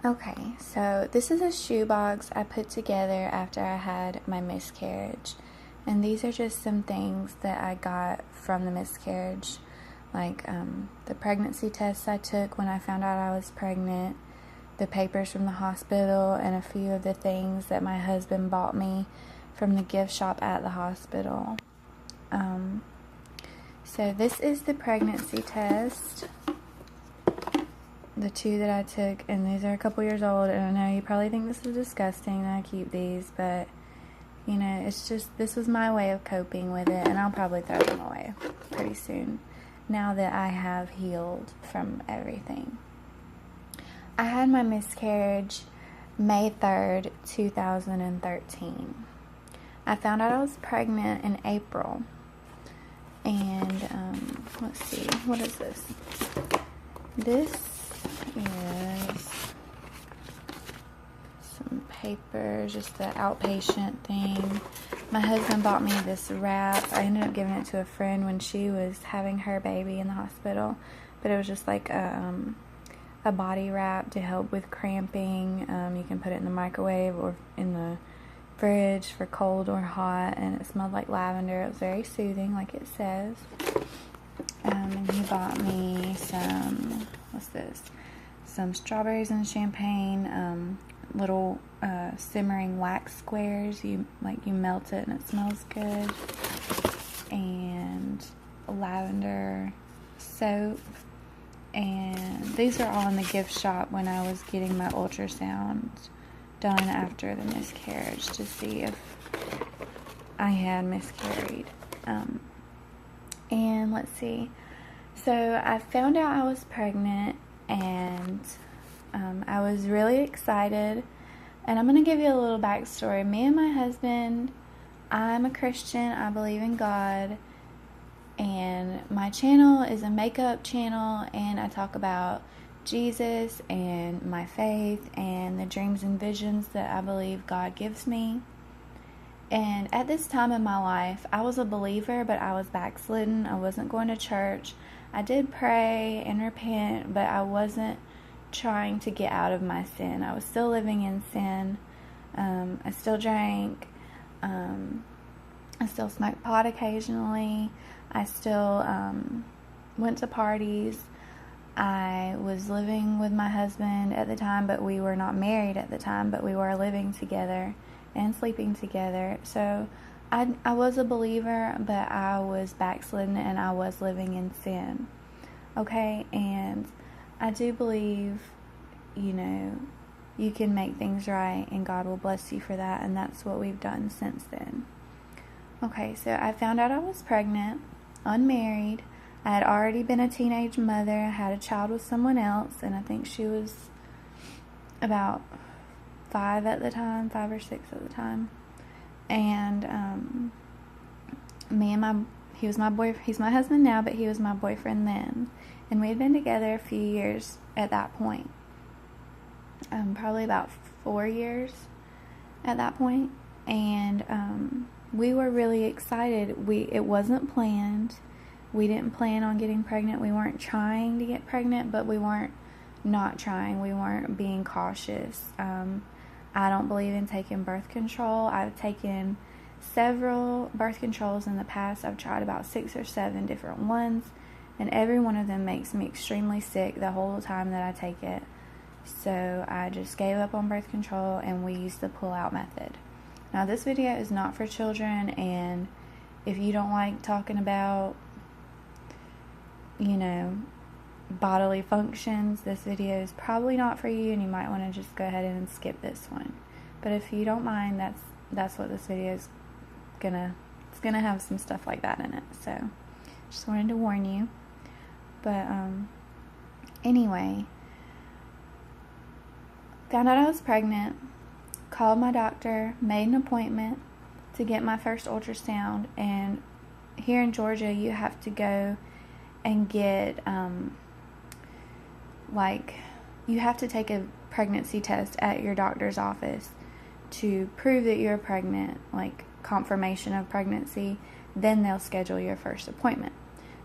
Okay, so this is a shoebox I put together after I had my miscarriage. And these are just some things that I got from the miscarriage, like the pregnancy tests I took when I found out I was pregnant, the papers from the hospital, and a few of the things that my husband bought me from the gift shop at the hospital. So this is the pregnancy test. The two that I took, and these are a couple years old, and I know you probably think this is disgusting that I keep these, but you know, it's just, this was my way of coping with it, and I'll probably throw them away pretty soon now that I have healed from everything. I had my miscarriage May 3rd, 2013. I found out I was pregnant in April, and let's see, what is this? This is some paper, just the outpatient thing. My husband bought me this wrap. I ended up giving it to a friend when she was having her baby in the hospital, but it was just like a body wrap to help with cramping. You can put it in the microwave or in the fridge for cold or hot, and it smelled like lavender. It was very soothing, like it says. And he bought me some, what's this? Some strawberries and champagne, little simmering wax squares. You melt it and it smells good. And lavender soap. And these are all in the gift shop when I was getting my ultrasound done after the miscarriage to see if I had miscarried. And let's see. So I found out I was pregnant, and I was really excited. And I'm going to give you a little backstory. Me and my husband, I'm a Christian. I believe in God. And my channel is a makeup channel, and I talk about Jesus and my faith and the dreams and visions that I believe God gives me. And at this time in my life, I was a believer, but I was backslidden. I wasn't going to church. I did pray and repent, but I wasn't trying to get out of my sin. I was still living in sin. I still drank. I still smoked pot occasionally. I still went to parties. I was living with my husband at the time, but we were not married at the time, but we were living together and sleeping together. So I was a believer, but I was backslidden and I was living in sin. Okay, and I do believe, you know, you can make things right and God will bless you for that, and that's what we've done since then. Okay, so I found out I was pregnant, unmarried. I had already been a teenage mother. I had a child with someone else, and I think she was about 5 at the time, 5 or 6 at the time. And he's my husband now, but he was my boyfriend then. And we had been together a few years at that point. Probably about 4 years at that point. And we were really excited. It wasn't planned. We didn't plan on getting pregnant. We weren't trying to get pregnant, but we weren't not trying. We weren't being cautious. I don't believe in taking birth control. I've taken several birth controls in the past. I've tried about 6 or 7 different ones, and every one of them makes me extremely sick the whole time that I take it. So I just gave up on birth control, and we used the pull-out method. Now, this video is not for children, and if you don't like talking about, you know, bodily functions, this video is probably not for you, and you might want to just go ahead and skip this one. But if you don't mind, that's what this video is it's gonna have some stuff like that in it. So just wanted to warn you. But anyway, found out I was pregnant, called my doctor, made an appointment to get my first ultrasound. And here in Georgia, you have to go and get you have to take a pregnancy test at your doctor's office to prove that you're pregnant, like confirmation of pregnancy. Then they'll schedule your first appointment.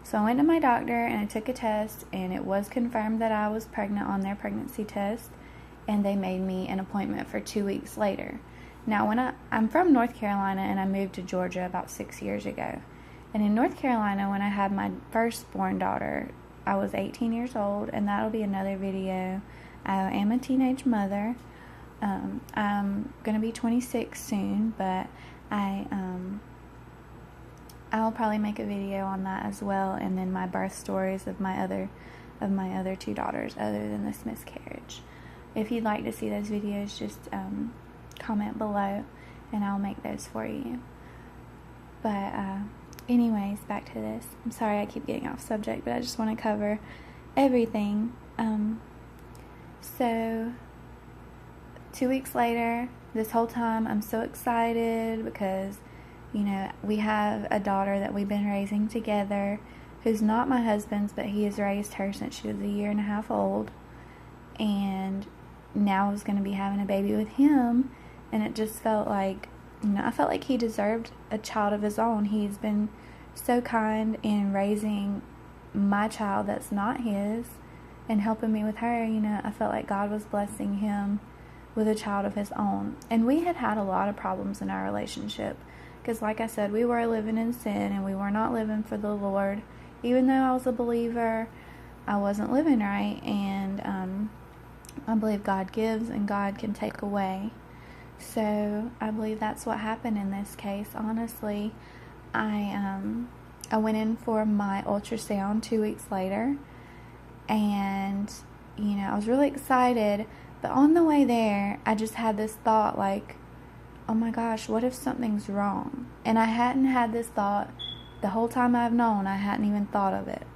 So I went to my doctor and I took a test, and it was confirmed that I was pregnant on their pregnancy test. and they made me an appointment for 2 weeks later. Now, I'm from North Carolina, and I moved to Georgia about 6 years ago. And in North Carolina, when I had my firstborn daughter, I was 18 years old, and that'll be another video. I am a teenage mother. I'm going to be 26 soon, but I'll probably make a video on that as well, and then my birth stories of my other 2 daughters other than this miscarriage. If you'd like to see those videos, just comment below and I'll make those for you. But anyways, back to this. I'm sorry I keep getting off subject, but I just want to cover everything. So 2 weeks later, this whole time I'm so excited because, you know, we have a daughter that we've been raising together who's not my husband's, but he has raised her since she was 1.5 years old. And now I was going to be having a baby with him, and it just felt like, you know, I felt like he deserved a child of his own. He's been so kind in raising my child that's not his and helping me with her. You know, I felt like God was blessing him with a child of his own. And we had a lot of problems in our relationship because, like I said, we were living in sin and we were not living for the Lord. Even though I was a believer, I wasn't living right, and I believe God gives and God can take away. So I believe that's what happened in this case. Honestly, I went in for my ultrasound 2 weeks later, and, you know, I was really excited, but on the way there, I just had this thought like, oh my gosh, what if something's wrong? And I hadn't had this thought the whole time I've known. I hadn't even thought of it.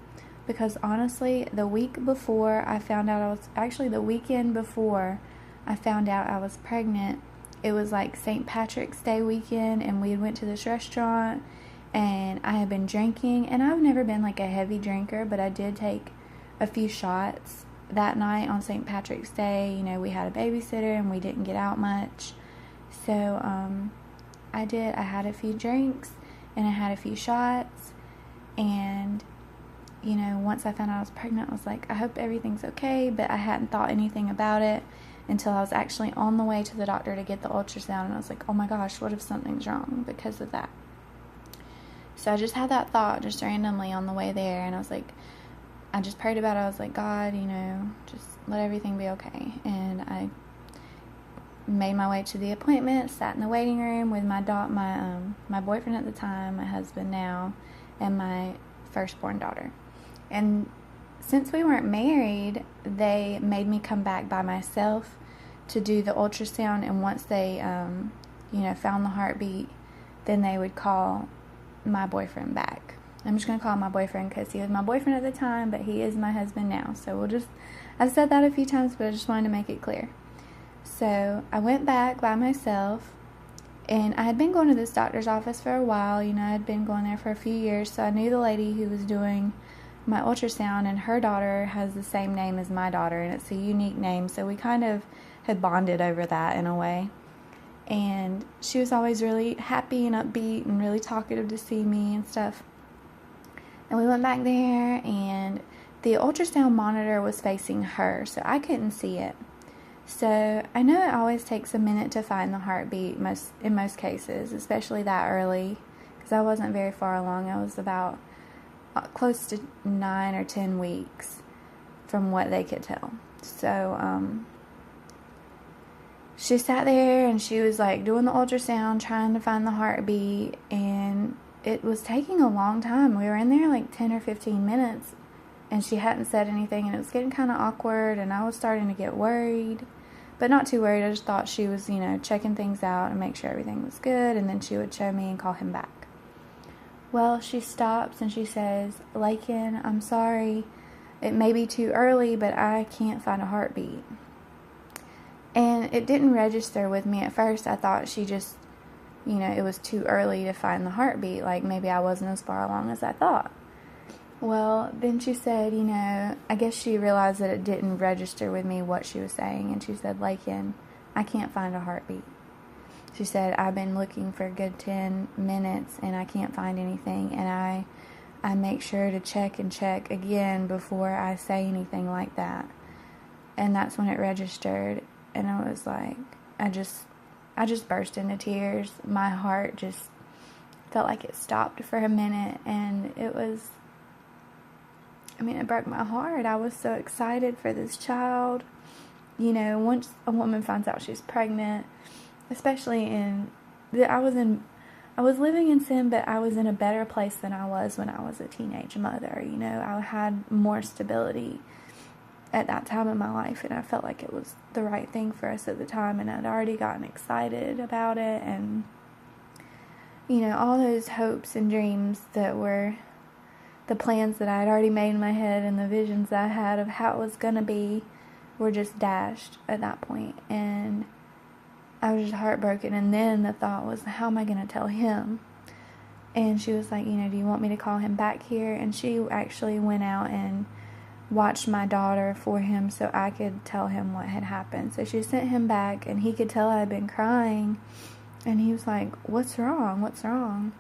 Because honestly, the week before I found out the weekend before I found out I was pregnant, it was like St. Patrick's Day weekend, and we went to this restaurant, and I had been drinking, and I've never been like a heavy drinker, but I did take a few shots that night on St. Patrick's Day. You know, we had a babysitter, and we didn't get out much, so I had a few drinks, and I had a few shots, and, you know, once I found out I was pregnant, I was like, I hope everything's okay, but I hadn't thought anything about it until I was actually on the way to the doctor to get the ultrasound, and I was like, oh my gosh, what if something's wrong because of that? So I just had that thought just randomly on the way there, and I was like, I just prayed about it. I was like, God, you know, just let everything be okay. And I made my way to the appointment, sat in the waiting room with my boyfriend at the time, my husband now, and my firstborn daughter. And since we weren't married, they made me come back by myself to do the ultrasound, and once they, you know, found the heartbeat, then they would call my boyfriend back. I'm just going to call him my boyfriend because he was my boyfriend at the time, but he is my husband now. So I've said that a few times, but I just wanted to make it clear. So I went back by myself, and I had been going to this doctor's office for a while. You know, I had been going there for a few years, so I knew the lady who was doing my ultrasound, and her daughter has the same name as my daughter, and it's a unique name, so we kind of had bonded over that in a way. And she was always really happy and upbeat and really talkative to see me and stuff. And we went back there, and the ultrasound monitor was facing her, so I couldn't see it. So I know it always takes a minute to find the heartbeat in most cases, especially that early, because I wasn't very far along. I was about close to 9 or 10 weeks from what they could tell. So she sat there, and she was like doing the ultrasound, trying to find the heartbeat, and it was taking a long time. We were in there like 10 or 15 minutes, and she hadn't said anything, and it was getting kind of awkward, and I was starting to get worried, but not too worried. I just thought she was, you know, checking things out and make sure everything was good, and then she would show me and call him back. Well, she stops and she says, Lakin, I'm sorry, it may be too early, but I can't find a heartbeat. And it didn't register with me at first. I thought she just, you know, it was too early to find the heartbeat, like maybe I wasn't as far along as I thought. Well, then she said, you know, I guess she realized that it didn't register with me what she was saying, and she said, Lakin, I can't find a heartbeat. She said, I've been looking for a good 10 minutes, and I can't find anything, and I make sure to check again before I say anything like that. And that's when it registered. and I was like, I just burst into tears. My heart just felt like it stopped for a minute, and it broke my heart. I was so excited for this child. Once a woman finds out she's pregnant, especially I was living in sin, but I was in a better place than I was when I was a teenage mother. I had more stability at that time in my life, and I felt like it was the right thing for us at the time, and I'd already gotten excited about it, and all those hopes and dreams that were the plans that I had already made in my head and the visions that I had of how it was going to be were just dashed at that point. And I was just heartbroken. And then the thought was, how am I going to tell him? And she was like, do you want me to call him back here? And she actually went out and watched my daughter for him so I could tell him what had happened. So she sent him back, and he could tell I had been crying. And he was like, what's wrong? What's wrong?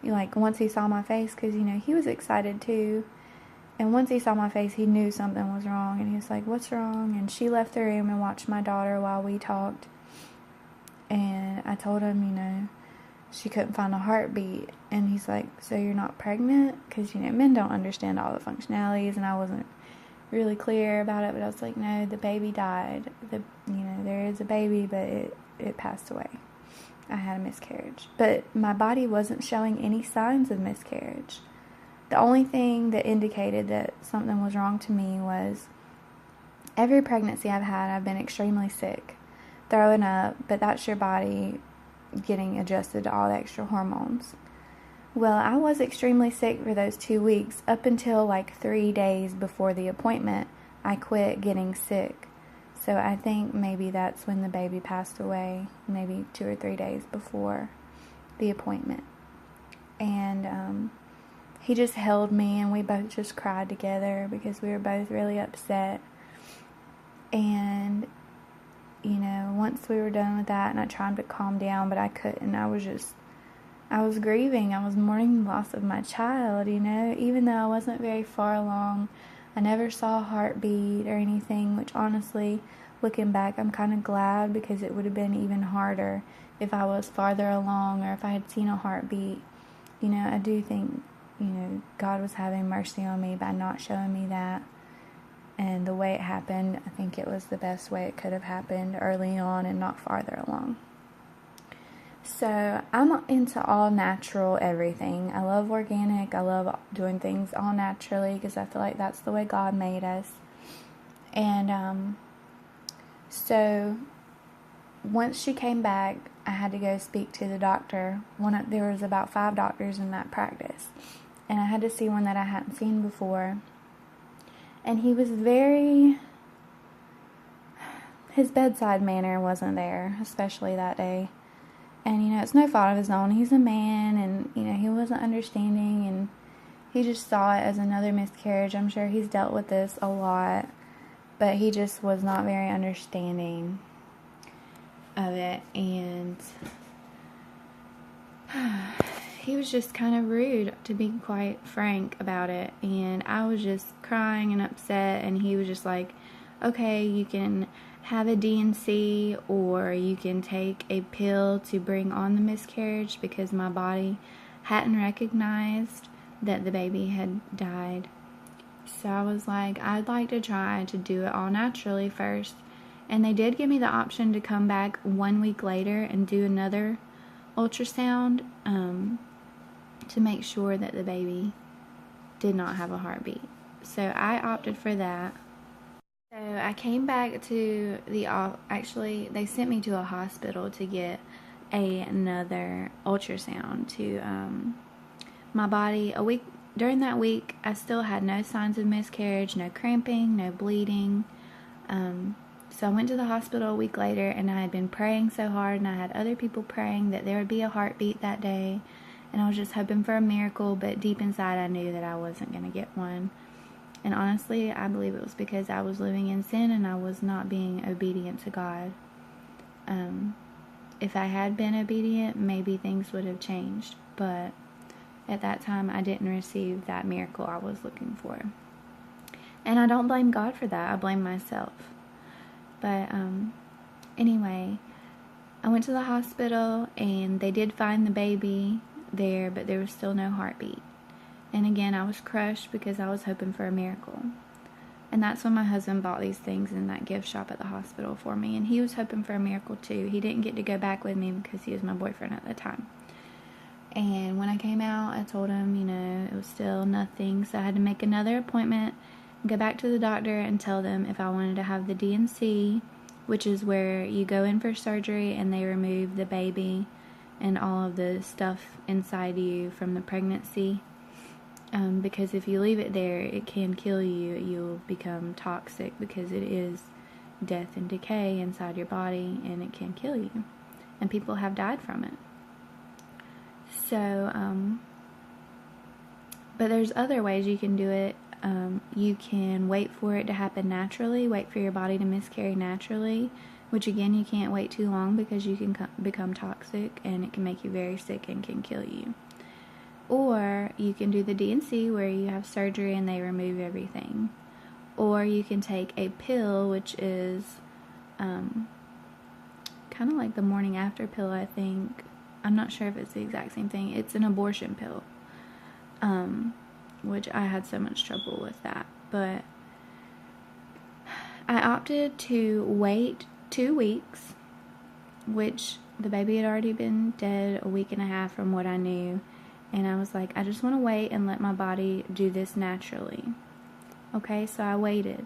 Once he saw my face, because, he was excited too. And once he saw my face, he knew something was wrong. And he was like, what's wrong? And she left the room and watched my daughter while we talked. And I told him, she couldn't find a heartbeat. And he's like, so you're not pregnant? Because, men don't understand all the functionalities. And I wasn't really clear about it. But I was like, no, the baby died. There is a baby, but it passed away. I had a miscarriage. But my body wasn't showing any signs of miscarriage. The only thing that indicated that something was wrong to me was every pregnancy I've had, I've been extremely sick, throwing up, but that's your body getting adjusted to all the extra hormones. Well, I was extremely sick for those 2 weeks. Up until 3 days before the appointment, I quit getting sick. So I think maybe that's when the baby passed away, maybe 2 or 3 days before the appointment. And he just held me, and we both just cried together because we were both really upset. And, once we were done with that, and I tried to calm down, but I couldn't. I was grieving. I was mourning the loss of my child, even though I wasn't very far along. I never saw a heartbeat or anything, which honestly, looking back, I'm kind of glad, because it would have been even harder if I was farther along or if I had seen a heartbeat. I do think, God was having mercy on me by not showing me that. And the way it happened, I think it was the best way it could have happened, early on and not farther along. So I'm into all natural everything. I love organic. I love doing things all naturally because I feel like that's the way God made us. And so once she came back, I had to go speak to the doctor. There was about 5 doctors in that practice, and I had to see one that I hadn't seen before. And he was his bedside manner wasn't there, especially that day. And, it's no fault of his own. He's a man, and, he wasn't understanding, and he just saw it as another miscarriage. I'm sure he's dealt with this a lot, but he just was not very understanding of it. And he was just kind of rude, to be quite frank about it. And I was just crying and upset, and he was just like, okay, you can have a D&C, or you can take a pill to bring on the miscarriage, because my body hadn't recognized that the baby had died. So I was like, I'd like to try to do it all naturally first. And they did give me the option to come back 1 week later and do another ultrasound to make sure that the baby did not have a heartbeat. So I opted for that. So I came back to actually they sent me to a hospital to get another ultrasound to my body. During that week, I still had no signs of miscarriage, no cramping, no bleeding. So I went to the hospital a week later, and I had been praying so hard, and I had other people praying that there would be a heartbeat that day, and I was just hoping for a miracle, but deep inside I knew that I wasn't going to get one. And honestly, I believe it was because I was living in sin and I was not being obedient to God. If I had been obedient, maybe things would have changed, but at that time I didn't receive that miracle I was looking for. And I don't blame God for that. I blame myself. But Anyway, I went to the hospital and they did find the baby there, but there was still no heartbeat. And again, I was crushed because I was hoping for a miracle. And that's when my husband bought these things in that gift shop at the hospital for me. And he was hoping for a miracle too. He didn't get to go back with me because he was my boyfriend at the time. And when I came out, I told him, it was still nothing. So I had to make another appointment, go back to the doctor and tell them if I wanted to have the D&C, which is where you go in for surgery and they remove the baby and all of the stuff inside you from the pregnancy. Because if you leave it there, it can kill you. You'll become toxic because it is death and decay inside your body, and it can kill you. And people have died from it. So, but there's other ways you can do it. You can wait for it to happen naturally, wait for your body to miscarry naturally, which again, you can't wait too long because you can become toxic and it can make you very sick and can kill you. Or you can do the D&C where you have surgery and they remove everything. Or you can take a pill, which is kind of like the morning after pill, I think. I'm not sure if it's the exact same thing. It's an abortion pill, which I had so much trouble with that. But I opted to wait 2 weeks, which the baby had already been dead a week and a half from what I knew. And I was like, I just want to wait and let my body do this naturally. Okay, so I waited.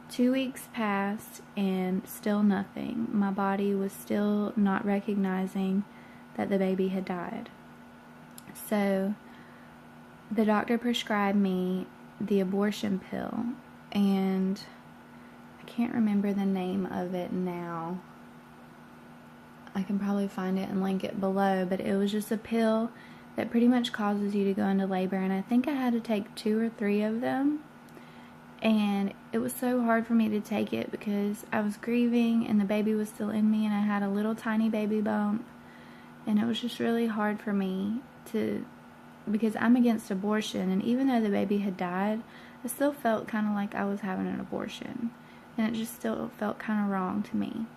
2 weeks passed and still nothing. My body was still not recognizing that the baby had died. So the doctor prescribed me the abortion pill, and I can't remember the name of it now. I can probably find it and link it below, but it was just a pill that pretty much causes you to go into labor, and I think I had to take 2 or 3 of them, and it was so hard for me to take it because I was grieving and the baby was still in me and I had a little tiny baby bump, and it was just really hard for me because I'm against abortion, and even though the baby had died, I still felt kind of like I was having an abortion, and it just still felt kind of wrong to me.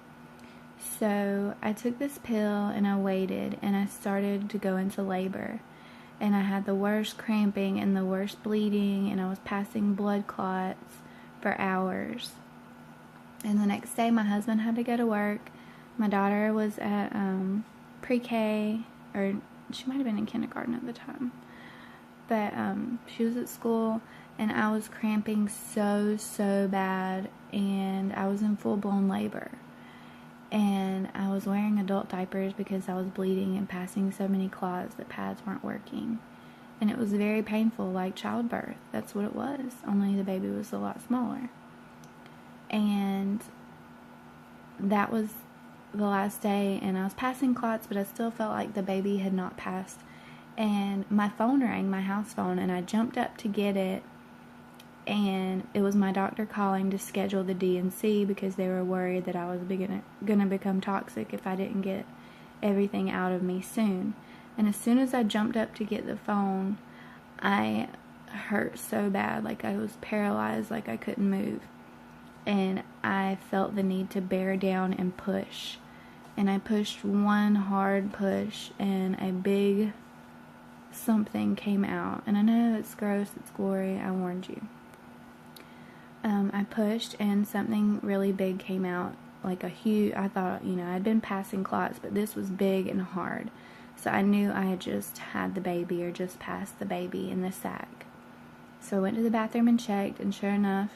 So I took this pill and I waited, and I started to go into labor, and I had the worst cramping and the worst bleeding, and I was passing blood clots for hours. And the next day my husband had to go to work. My daughter was at pre-K, or she might have been in kindergarten at the time, but she was at school, and I was cramping so bad, and I was in full-blown labor. And I was wearing adult diapers because I was bleeding and passing so many clots that pads weren't working. And it was very painful, like childbirth. That's what it was, only the baby was a lot smaller. And that was the last day, and I was passing clots, but I still felt like the baby had not passed. And my phone rang, my house phone, and I jumped up to get it. And it was my doctor calling to schedule the D&C because they were worried that I was going to become toxic if I didn't get everything out of me soon. And as soon as I jumped up to get the phone, I hurt so bad, like I was paralyzed, like I couldn't move. And I felt the need to bear down and push. And I pushed one hard push, and a big something came out. And I know it's gross, it's gory, I warned you. I pushed, and something really big came out, like a huge, I thought, I'd been passing clots, but this was big and hard. So I knew I had just had the baby, or just passed the baby in the sac. So I went to the bathroom and checked, and sure enough,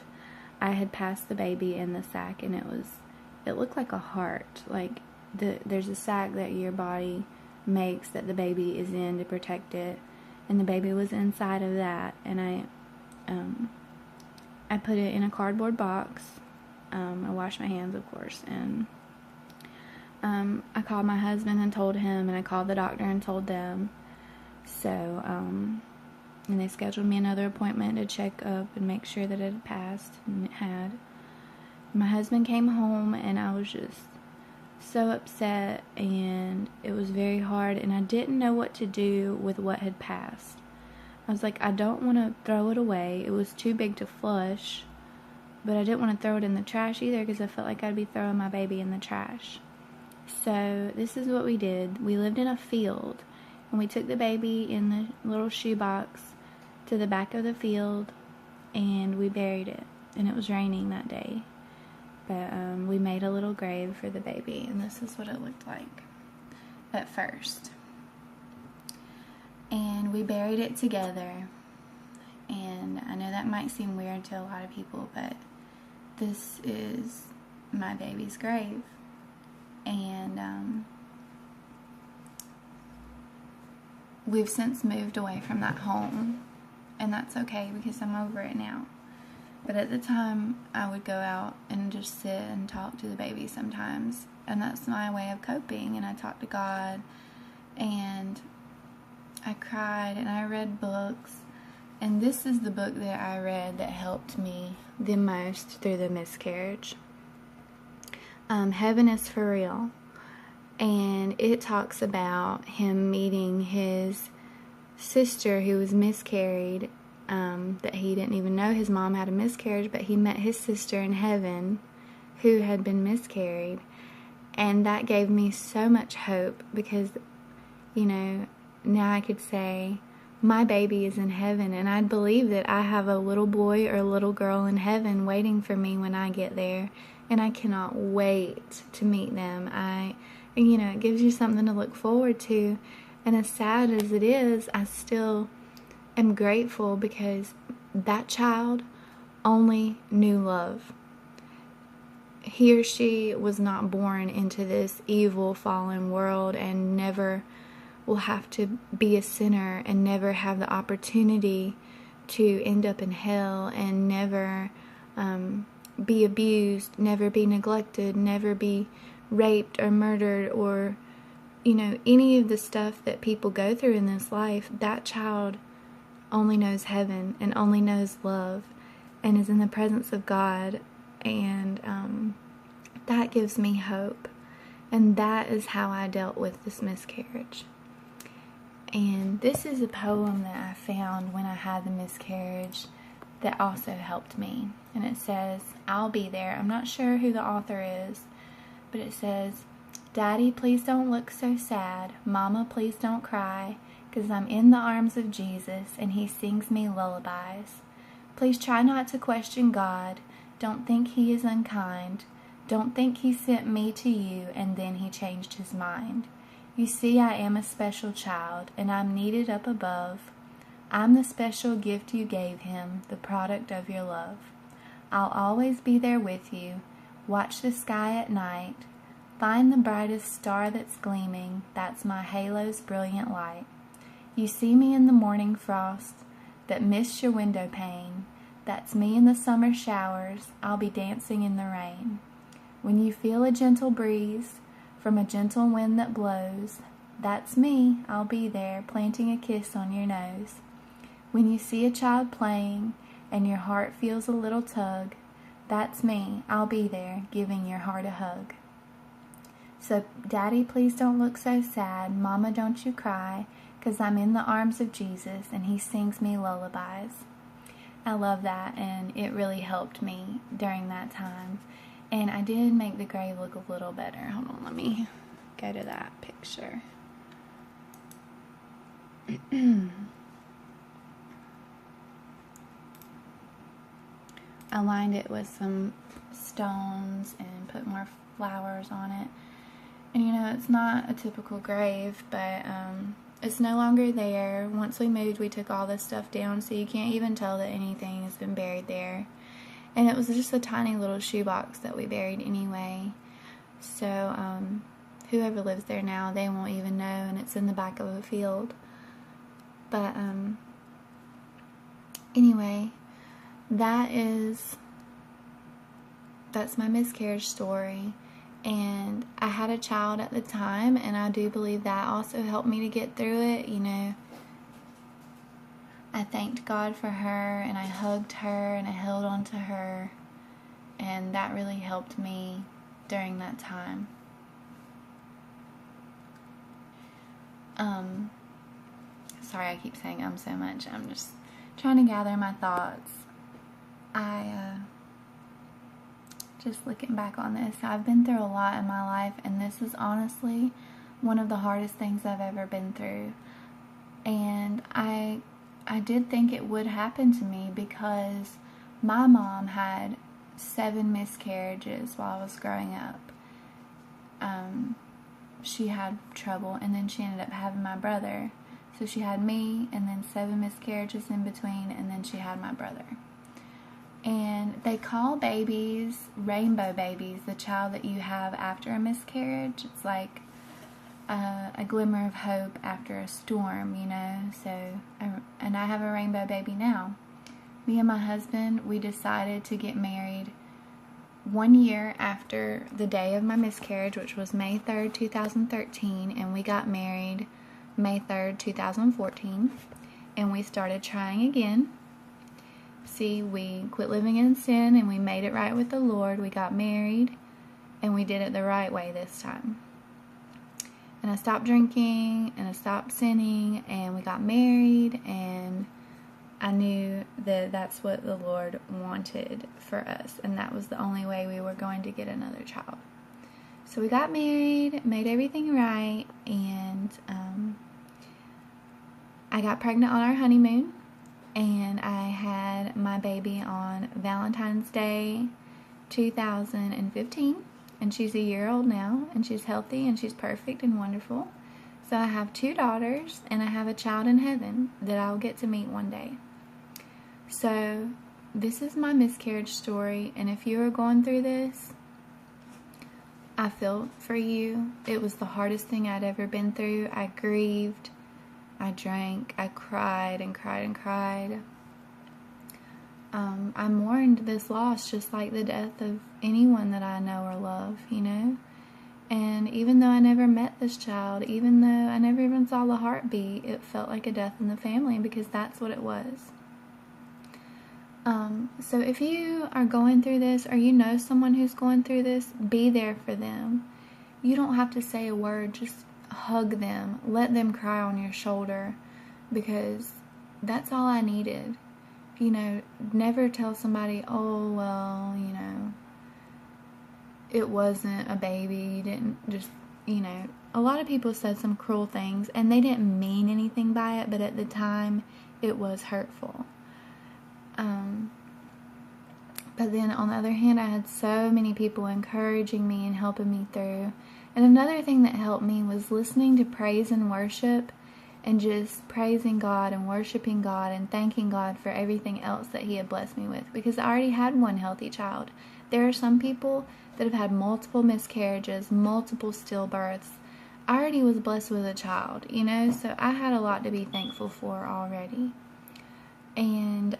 I had passed the baby in the sac, and it looked like a heart. Like there's a sac that your body makes that the baby is in to protect it, and the baby was inside of that. And I put it in a cardboard box. I washed my hands, of course, and I called my husband and told him, and I called the doctor and told them. So, and they scheduled me another appointment to check up and make sure that it had passed, and it had. My husband came home, and I was just so upset, and it was very hard, and I didn't know what to do with what had passed. I was like, I don't want to throw it away. It was too big to flush, but I didn't want to throw it in the trash either because I felt like I'd be throwing my baby in the trash. So this is what we did. We lived in a field, and we took the baby in the little shoebox to the back of the field, and we buried it. And it was raining that day, but we made a little grave for the baby, and this is what it looked like at first. And we buried it together, and I know that might seem weird to a lot of people, but this is my baby's grave. And we've since moved away from that home, and that's okay because I'm over it now. But at the time, I would go out and just sit and talk to the baby sometimes, and that's my way of coping. And I talked to God, and I cried, and I read books, and this is the book that I read that helped me the most through the miscarriage. Heaven is for Real, and it talks about him meeting his sister who was miscarried, that he didn't even know his mom had a miscarriage, but he met his sister in heaven who had been miscarried, and that gave me so much hope because, now I could say, my baby is in heaven, and I'd believe that I have a little boy or a little girl in heaven waiting for me when I get there, and I cannot wait to meet them. It gives you something to look forward to, and as sad as it is, I still am grateful because that child only knew love. He or she was not born into this evil, fallen world and never will have to be a sinner and never have the opportunity to end up in hell and never be abused, never be neglected, never be raped or murdered or, any of the stuff that people go through in this life. That child only knows heaven and only knows love and is in the presence of God, and that gives me hope. And that is how I dealt with this miscarriage. And this is a poem that I found when I had the miscarriage that also helped me. And it says, I'll be there. I'm not sure who the author is, but it says, Daddy, please don't look so sad. Mama, please don't cry, 'cause I'm in the arms of Jesus and he sings me lullabies. Please try not to question God. Don't think he is unkind. Don't think he sent me to you and then he changed his mind. You see, I am a special child, and I'm needed up above. I'm the special gift you gave him, the product of your love. I'll always be there with you. Watch the sky at night. Find the brightest star that's gleaming. That's my halo's brilliant light. You see me in the morning frost that mists your window pane. That's me in the summer showers. I'll be dancing in the rain. When you feel a gentle breeze from a gentle wind that blows, that's me, I'll be there, planting a kiss on your nose. When you see a child playing, and your heart feels a little tug, that's me, I'll be there, giving your heart a hug. So, Daddy, please don't look so sad, Mama, don't you cry, 'cause I'm in the arms of Jesus, and he sings me lullabies. I love that, and it really helped me during that time. And I did make the grave look a little better. Hold on, let me go to that picture. I lined it with some stones and put more flowers on it. And it's not a typical grave, but it's no longer there. Once we moved, we took all this stuff down, so you can't even tell that anything has been buried there. And it was just a tiny little shoebox that we buried anyway. So, whoever lives there now, they won't even know, and it's in the back of a field. But, anyway, that's my miscarriage story. And I had a child at the time, and I do believe that also helped me to get through it, I thanked God for her, and I hugged her, and I held on to her, and that really helped me during that time. Sorry, I keep saying so much. I'm just trying to gather my thoughts. just looking back on this. I've been through a lot in my life, and this is honestly one of the hardest things I've ever been through. And I did think it would happen to me because my mom had 7 miscarriages while I was growing up. She had trouble, and then she ended up having my brother. So she had me, and then 7 miscarriages in between, and then she had my brother. And they call babies rainbow babies, the child that you have after a miscarriage. It's like a glimmer of hope after a storm, you know. So, and I have a rainbow baby now. Me and my husband, we decided to get married 1 year after the day of my miscarriage, which was May 3rd, 2013, and we got married May 3rd, 2014, and we started trying again. See, we quit living in sin, and we made it right with the Lord. We got married, and we did it the right way this time. And I stopped drinking, and I stopped sinning, and we got married, and I knew that that's what the Lord wanted for us, and that was the only way we were going to get another child. So we got married, made everything right, and I got pregnant on our honeymoon, and I had my baby on Valentine's Day 2015, and she's a year old now, and she's healthy, and she's perfect and wonderful. So I have 2 daughters, and I have a child in heaven that I'll get to meet one day. So this is my miscarriage story, and if you are going through this, I feel for you. It was the hardest thing I'd ever been through. I grieved, I drank, I cried and cried and cried. I mourned this loss just like the death of anyone that I know or love, you know. And even though I never met this child, even though I never even saw the heartbeat, it felt like a death in the family, because that's what it was. So if you are going through this, or you know someone who's going through this, be there for them. You don't have to say a word, just hug them. Let them cry on your shoulder, because that's all I needed. You know, never tell somebody, oh, well, you know, it wasn't a baby, you didn't just, you know. A lot of people said some cruel things, and they didn't mean anything by it, but at the time, it was hurtful. But then on the other hand, I had so many people encouraging me and helping me through. And another thing that helped me was listening to praise and worship, and just praising God and worshiping God and thanking God for everything else that He had blessed me with, because I already had one healthy child. There are some people that have had multiple miscarriages, multiple stillbirths. I already was blessed with a child, you know, so I had a lot to be thankful for already. And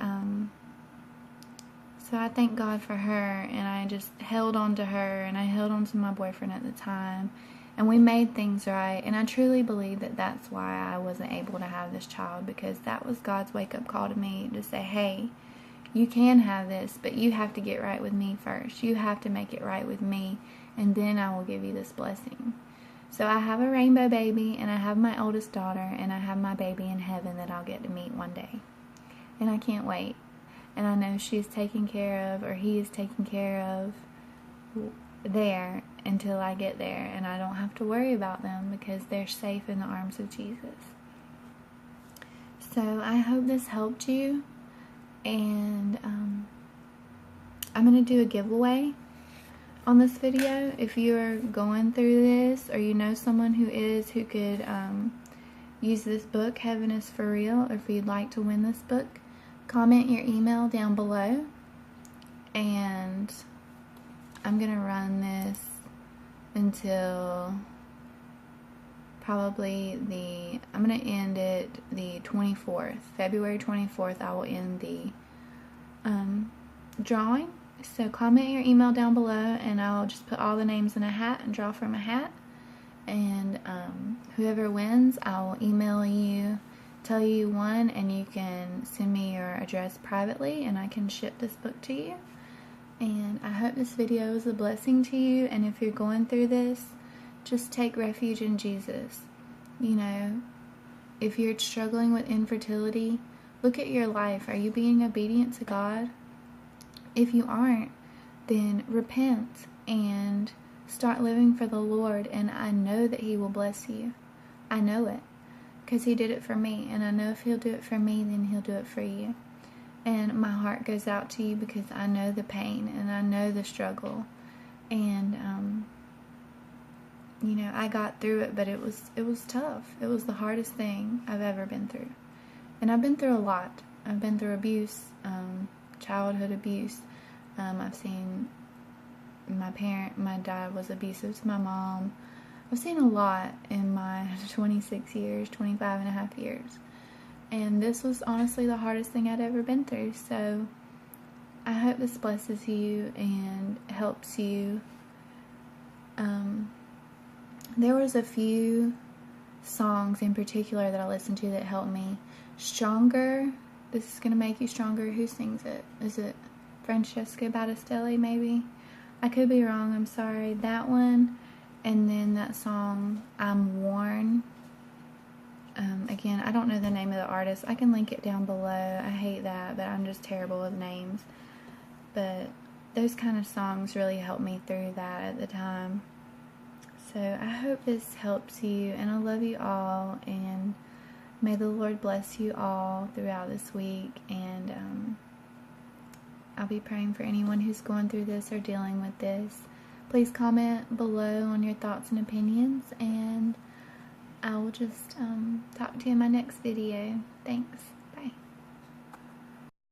so I thank God for her, and I just held on to her, and I held on to my boyfriend at the time, and we made things right. And I truly believe that that's why I wasn't able to have this child, because that was God's wake-up call to me to say, hey, you can have this, but you have to get right with me first. You have to make it right with me, and then I will give you this blessing. So I have a rainbow baby, and I have my oldest daughter, and I have my baby in heaven that I'll get to meet one day. And I can't wait. And I know she's taken care of, or he is taken care of there until I get there. And I don't have to worry about them, because they're safe in the arms of Jesus. So I hope this helped you. And I'm going to do a giveaway on this video. If you're going through this, or you know someone who could use this book, Heaven is for Real, or if you'd like to win this book, comment your email down below, and I'm going to run this until probably I'm going to end it the 24th, February 24th. I will end the drawing. So comment your email down below, and I'll just put all the names in a hat and draw from a hat, and whoever wins, I will email you, tell you you won, and you can send me your address privately, and I can ship this book to you. And I hope this video is a blessing to you, and if you're going through this, just take refuge in Jesus. You know, if you're struggling with infertility, look at your life. Are you being obedient to God? If you aren't, then repent and start living for the Lord, and I know that He will bless you. I know it, because He did it for me, and I know if He'll do it for me, then He'll do it for you. And my heart goes out to you because I know the pain, and I know the struggle, and you know, I got through it, but it was tough. It was the hardest thing I've ever been through, and I've been through a lot. I've been through abuse, childhood abuse. I've seen my dad was abusive to my mom. I've seen a lot in my 25 and a half years. And this was honestly the hardest thing I'd ever been through. So I hope this blesses you and helps you. There was a few songs in particular that I listened to that helped me. Stronger. This is going to make you stronger. Who sings it? Is it Francesca Battistelli, maybe? I could be wrong. I'm sorry. That one. And then that song, I'm Worn. Again, I don't know the name of the artist. I can link it down below. I hate that, but I'm just terrible with names. But those kind of songs really helped me through that at the time. So I hope this helps you, and I love you all, and may the Lord bless you all throughout this week, and I'll be praying for anyone who's going through this or dealing with this. Please comment below on your thoughts and opinions, and I will just talk to you in my next video. Thanks.